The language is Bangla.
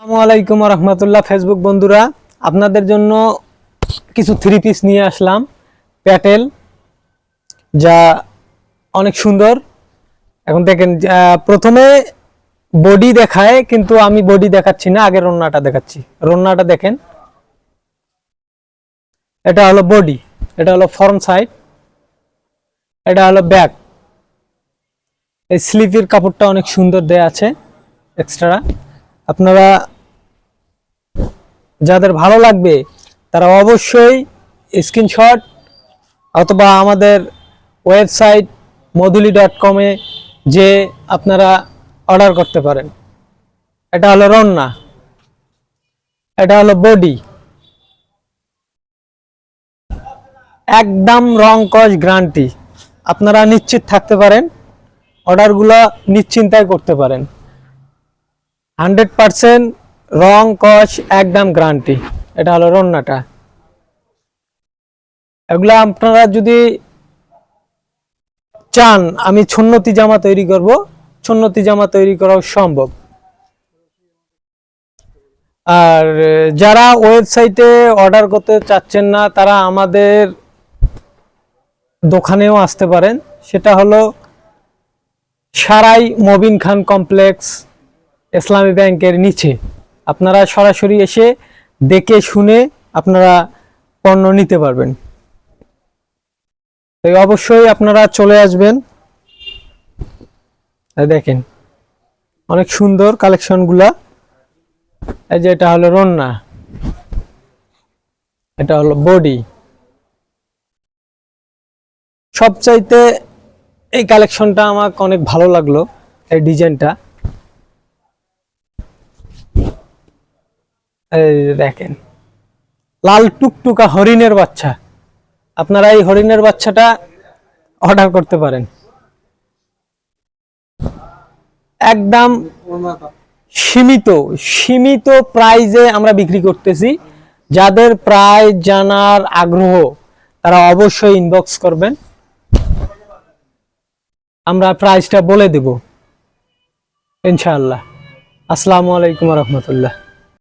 আসসালামু আলাইকুম রহমতুল্লাহ। ফেসবুক বন্ধুরা, আপনাদের জন্য কিছু থ্রি পিস নিয়ে আসলাম প্যাটেল, যা অনেক সুন্দর। এখন দেখেন, প্রথমে বডি দেখায়, কিন্তু আমি বডি দেখাচ্ছি না, আগে রন্নাটা দেখাচ্ছি। রন্নাটা দেখেন, এটা হলো বডি, এটা হলো ফ্রন্ট সাইড, এটা হলো ব্যাক। এই স্লিভের কাপড়টা অনেক সুন্দর দেয়া আছে এক্সট্রা। আপনারা যাদের ভালো লাগবে তারা অবশ্যই স্ক্রিনশট অথবা আমাদের ওয়েবসাইট moduli.com-এ যে আপনারা অর্ডার করতে পারেন। এটা হলো রন্না, এটা হলো বডি, একদম রং কস গ্যারান্টি। আপনারা নিশ্চিত থাকতে পারেন, অর্ডারগুলো নিশ্চিন্তায় করতে পারেন। 100% রং কস একদম গ্যারান্টি। এটা হলো রন্নাটা। এগুলা আপনারা যদি চান আমি সুন্নতি জামা তৈরি করব, সুন্নতি জামা তৈরি করাও সম্ভব। আর যারা ওয়েবসাইটে অর্ডার করতে চাচ্ছেন না, তারা আমাদের দোকানেও আসতে পারেন। সেটা হলো সারাই মবিন খান কমপ্লেক্স, ইসলামী ব্যাংকের নিচে। আপনারা সরাসরি এসে দেখে শুনে আপনারা পণ্য নিতে পারবেন। তাই অবশ্যই আপনারা চলে আসবেন। দেখেন অনেক সুন্দর কালেকশনগুলা। এই যে এটা হলো রন্না, এটা হলো বডি। সবচাইতে এই কালেকশনটা আমার অনেক ভালো লাগলো, এই ডিজাইনটা। এই দেখেন, লাল টুকটুকা হরিণের বাচ্চা। আপনারা এই হরিণের বাচ্চাটা অর্ডার করতে পারেন। একদম সীমিত সীমিত প্রাইজে আমরা বিক্রি করতেছি। যাদের প্রাইস জানার আগ্রহ তারা অবশ্যই ইনবক্স করবেন, আমরা প্রাইসটা বলে দেব ইনশাআল্লাহ। আসসালামু আলাইকুম রহমতুল্লাহ।